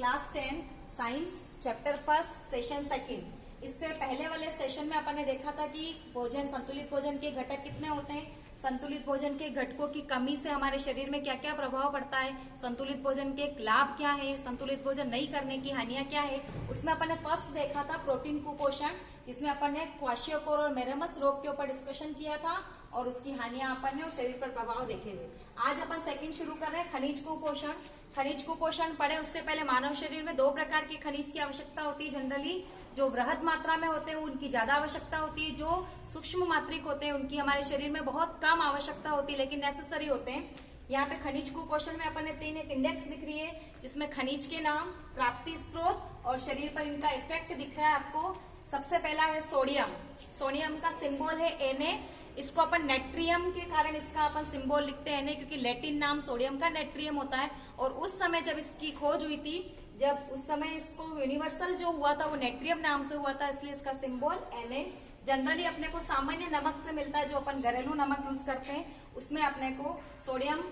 Class 10 science chapter first session second. इससे पहले वाले सेशन में अपन ने देखा था कि भोजन संतुलित भोजन के घटक कितने होते हैं, संतुलित भोजन के घटकों की कमी से हमारे शरीर में क्या क्या प्रभाव पड़ता है, संतुलित भोजन के लाभ क्या है, संतुलित भोजन नहीं करने की हानियां क्या है। उसमें अपन ने फर्स्ट देखा था प्रोटीन कुपोषण, जिसमें अपन ने क्वाशियोकोर और मेरेमस रोग के ऊपर डिस्कशन किया था और उसकी हानियां अपन ने और शरीर पर प्रभाव देखे थे। आज अपन सेकंड शुरू कर रहे हैं खनिज कुपोषण। खनिज कुपोषण पढ़े उससे पहले मानव शरीर में दो प्रकार के खनिज की आवश्यकता होती है। जनरली जो वृहद मात्रा में होते हैं उनकी ज्यादा आवश्यकता होती है, जो सूक्ष्म मात्रिक होते हैं उनकी हमारे शरीर में बहुत कम आवश्यकता होती है लेकिन नेसेसरी होते हैं। यहाँ पे खनिज कुपोषण में अपन ने 3 एक इंडेक्स दिख रही है, जिसमें खनिज के नाम, प्राप्ति स्रोत और शरीर पर इनका इफेक्ट दिख रहा है आपको। सबसे पहला है सोडियम। सोडियम का सिंबल है Na। इसको अपन नेट्रियम के कारण इसका अपन सिंबल लिखते हैं Na, क्योंकि लैटिन नाम सोडियम का नेट्रियम होता है। और उस समय जब इसकी खोज हुई थी, जब उस समय इसको यूनिवर्सल जो हुआ था वो नेट्रियम नाम से हुआ था, इसलिए इसका सिंबल Na। जनरली अपने को सामान्य नमक से मिलता है, जो अपन घरेलू नमक यूज करते हैं उसमें अपने को सोडियम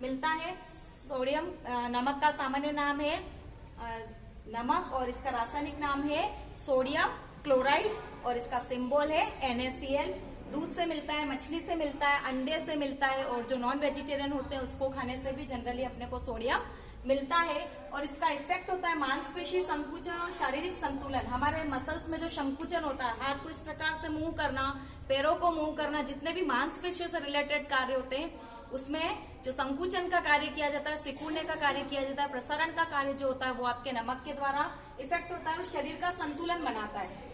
मिलता है। सोडियम नमक का सामान्य नाम है नमक और इसका रासायनिक नाम है सोडियम क्लोराइड और इसका सिंबल है NaCl। दूध से मिलता है, मछली से मिलता है, अंडे से मिलता है और जो नॉन वेजिटेरियन होते हैं उसको खाने से भी जनरली अपने को सोडियम मिलता है। और इसका इफेक्ट होता है मांसपेशी संकुचन और शारीरिक संतुलन। हमारे मसल्स में जो संकुचन होता है, हाथ को इस प्रकार से मूव करना, पैरों को मूव करना, जितने भी मांसपेशियों से रिलेटेड कार्य होते हैं उसमें जो संकुचन का कार्य किया जाता है, सिकुड़ने का कार्य किया जाता है, प्रसारण का कार्य जो होता है वो आपके नमक के द्वारा इफेक्ट होता है और शरीर का संतुलन बनाता है।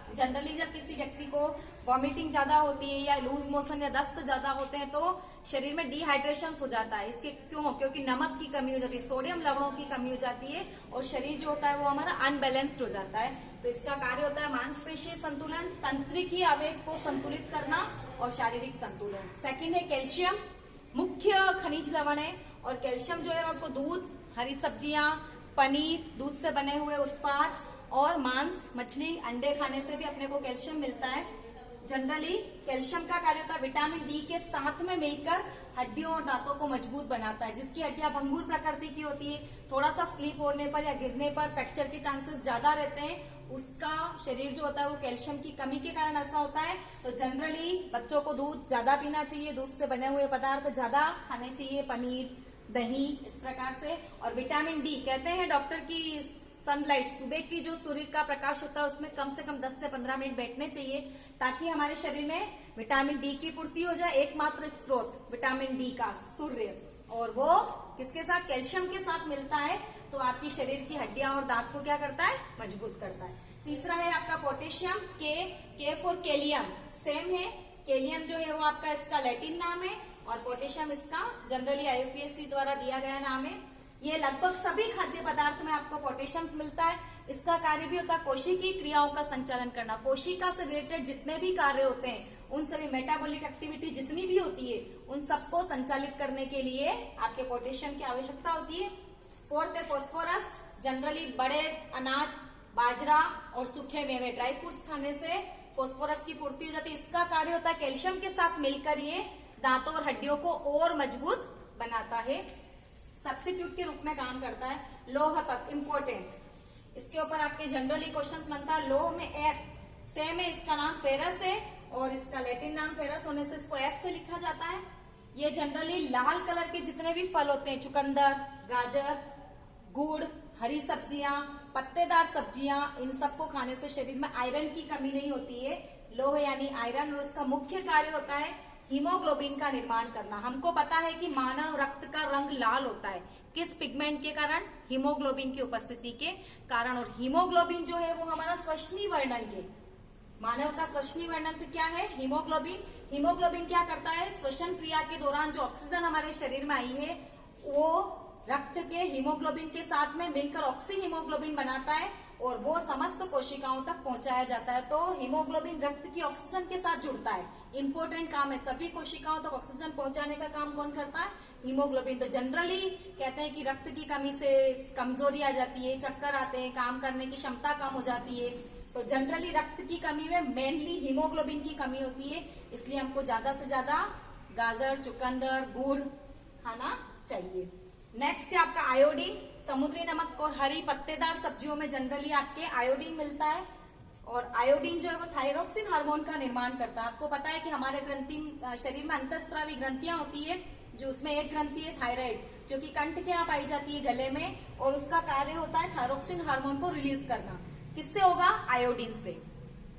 जनरली जब किसी व्यक्ति को वॉमिटिंग ज्यादा होती है या लूज मोशन या दस्त ज्यादा होते हैं तो शरीर में डिहाइड्रेशन हो जाता है। इसके क्यों? क्योंकि नमक की कमी हो जाती है, सोडियम लवणों की कमी हो जाती है और शरीर जो होता है वो हमारा अनबैलेंस्ड हो जाता है। तो इसका कार्य होता है मांसपेशीय संतुलन, तंत्रिकी आवेग को संतुलित करना और शारीरिक संतुलन। सेकंड है कैल्शियम, मुख्य खनिज लवण है। और कैल्शियम जो है आपको दूध, हरी सब्जियां, पनीर, दूध से बने हुए उत्पाद और मांस, मछली, अंडे खाने से भी अपने को कैल्शियम मिलता है। जनरली कैल्शियम का कार्य होता है विटामिन डी के साथ में मिलकर हड्डियों और दांतों को मजबूत बनाता है। जिसकी हड्डियां भंगुर प्रकृति की होती है, थोड़ा सा स्लिप होने पर या गिरने पर फ्रैक्चर के चांसेस ज्यादा रहते हैं, उसका शरीर जो होता है वो कैल्शियम की कमी के कारण ऐसा होता है। तो जनरली बच्चों को दूध ज्यादा पीना चाहिए, दूध से बने हुए पदार्थ ज्यादा खाने चाहिए, पनीर, दही, इस प्रकार से। और विटामिन डी कहते हैं डॉक्टर की सनलाइट, सुबह की जो सूर्य का प्रकाश होता है उसमें कम से कम 10 से 15 मिनट बैठने चाहिए ताकि हमारे शरीर में विटामिन डी की पूर्ति हो जाए। एकमात्र स्रोत विटामिन डी का सूर्य, और वो किसके साथ? कैल्शियम के साथ मिलता है तो आपकी शरीर की हड्डियां और दांत को क्या करता है? मजबूत करता है। तीसरा है आपका पोटेशियम, के फॉर केलियम, सेम है। केलियम जो है वो आपका इसका लैटिन नाम है और पोटेशियम इसका जनरली IUPAC द्वारा दिया गया नाम है। ये लगभग सभी खाद्य पदार्थ में आपको पोटेशियम मिलता है। इसका कार्य भी होता है कोशिकीय क्रियाओं का संचालन करना। कोशिका से रिलेटेड जितने भी कार्य होते हैं, उन सभी मेटाबॉलिक एक्टिविटी जितनी भी होती है, उन सबको संचालित करने के लिए आपके पोटेशियम की आवश्यकता होती है। फोर्थ है फॉस्फोरस। जनरली बड़े अनाज, बाजरा और सूखे मेवे, ड्राई फ्रूट्स खाने से फॉस्फोरस की पूर्ति हो जाती है। इसका कार्य होता है कैल्शियम के साथ मिलकर ये दांतों और हड्डियों को और मजबूत बनाता है, सब्स्टिट्यूट के रूप में काम करता है। लौह तत्व इंपॉर्टेंट, इसके ऊपर आपके जनरली क्वेश्चंस बनता है। लौह में F, सेम है, इसका नाम फेरस है और इसका लैटिन नाम फेरस होने से इसको F से लिखा जाता है। ये जनरली लाल कलर के जितने भी फल होते हैं, चुकंदर, गाजर, गुड़, हरी सब्जियां, पत्तेदार सब्जियां, इन सबको खाने से शरीर में आयरन की कमी नहीं होती है। लौह यानी आयरन, और इसका मुख्य कार्य होता है हीमोग्लोबिन का निर्माण करना। हमको पता है कि मानव रक्त का रंग लाल होता है, किस पिगमेंट के कारण? हीमोग्लोबिन की उपस्थिति के कारण। और हीमोग्लोबिन जो है वो हमारा श्वसनीय वर्णक है। मानव का श्वसनीय वर्णक क्या है? हीमोग्लोबिन। हीमोग्लोबिन क्या करता है? श्वसन क्रिया के दौरान जो ऑक्सीजन हमारे शरीर में आई है वो रक्त के हीमोग्लोबिन के साथ में मिलकर ऑक्सी हीमोग्लोबिन बनाता है और वो समस्त कोशिकाओं तक पहुंचाया जाता है। तो हीमोग्लोबिन रक्त की ऑक्सीजन के साथ जुड़ता है, इंपॉर्टेंट काम है। सभी कोशिकाओं तक ऑक्सीजन पहुंचाने का काम कौन करता है? हीमोग्लोबिन। तो जनरली कहते हैं कि रक्त की कमी से कमजोरी आ जाती है, चक्कर आते हैं, काम करने की क्षमता कम हो जाती है। तो जनरली रक्त की कमी में मेनली हीमोग्लोबिन की कमी होती है, इसलिए हमको ज्यादा से ज्यादा गाजर, चुकंदर, गुड़ खाना चाहिए। नेक्स्ट है आपका आयोडीन। समुद्री नमक और हरी पत्तेदार सब्जियों में जनरली आपके आयोडीन मिलता है, और आयोडीन जो है वो थायरोक्सिन हार्मोन का निर्माण करता है। आपको पता है कि हमारे शरीर में अंतःस्रावी ग्रंथियां होती है, जो उसमें एक ग्रंथि है थायराइड, जो कि कंठ के यहाँ पाई जाती है गले में, और उसका कार्य होता है थायरोक्सिन हार्मोन को रिलीज करना। किससे होगा? आयोडीन से।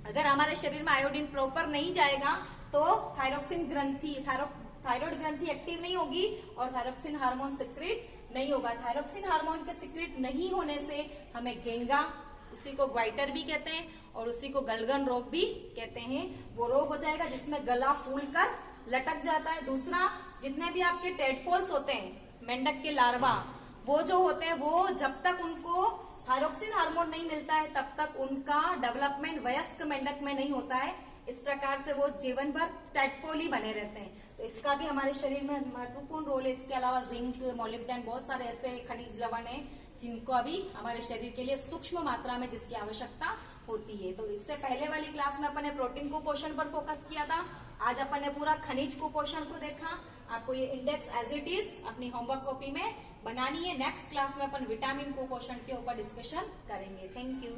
अगर हमारे शरीर में आयोडीन प्रॉपर नहीं जाएगा तो थायरोक्सिन ग्रंथि थायराइड ग्रंथि एक्टिव नहीं होगी और थायरोक्सिन हार्मोन सिक्रीट नहीं होगा। थायरोक्सिन हार्मोन के सिक्रीट नहीं होने से हमें गेंगा, उसी को ग्वाइटर भी कहते हैं और उसी को गलगन रोग भी कहते हैं, वो रोग हो जाएगा जिसमें गला फूलकर लटक जाता है। दूसरा, जितने भी आपके टेडपोल्स होते हैं, मेंढक के लार्वा, वो जो होते हैं वो जब तक उनको थायरोक्सिन हार्मोन नहीं मिलता है तब तक उनका डेवलपमेंट वयस्क मेंढक में नहीं होता है। इस प्रकार से वो जीवन भर टेडपोल ही बने रहते हैं। तो इसका भी हमारे शरीर में महत्वपूर्ण रोल है। इसके अलावा जिंक, मोलिब्डेन, बहुत सारे ऐसे खनिज लवण है जिनको अभी हमारे शरीर के लिए सूक्ष्म मात्रा में जिसकी आवश्यकता होती है। तो इससे पहले वाली क्लास में अपन ने प्रोटीन कुपोषण पर फोकस किया था, आज अपन ने पूरा खनिज कुपोषण को देखा। आपको ये इंडेक्स एज इट इज अपनी होमवर्क कॉपी में बनानी है। नेक्स्ट क्लास में अपन विटामिन कुपोषण के ऊपर डिस्कशन करेंगे। Thank you.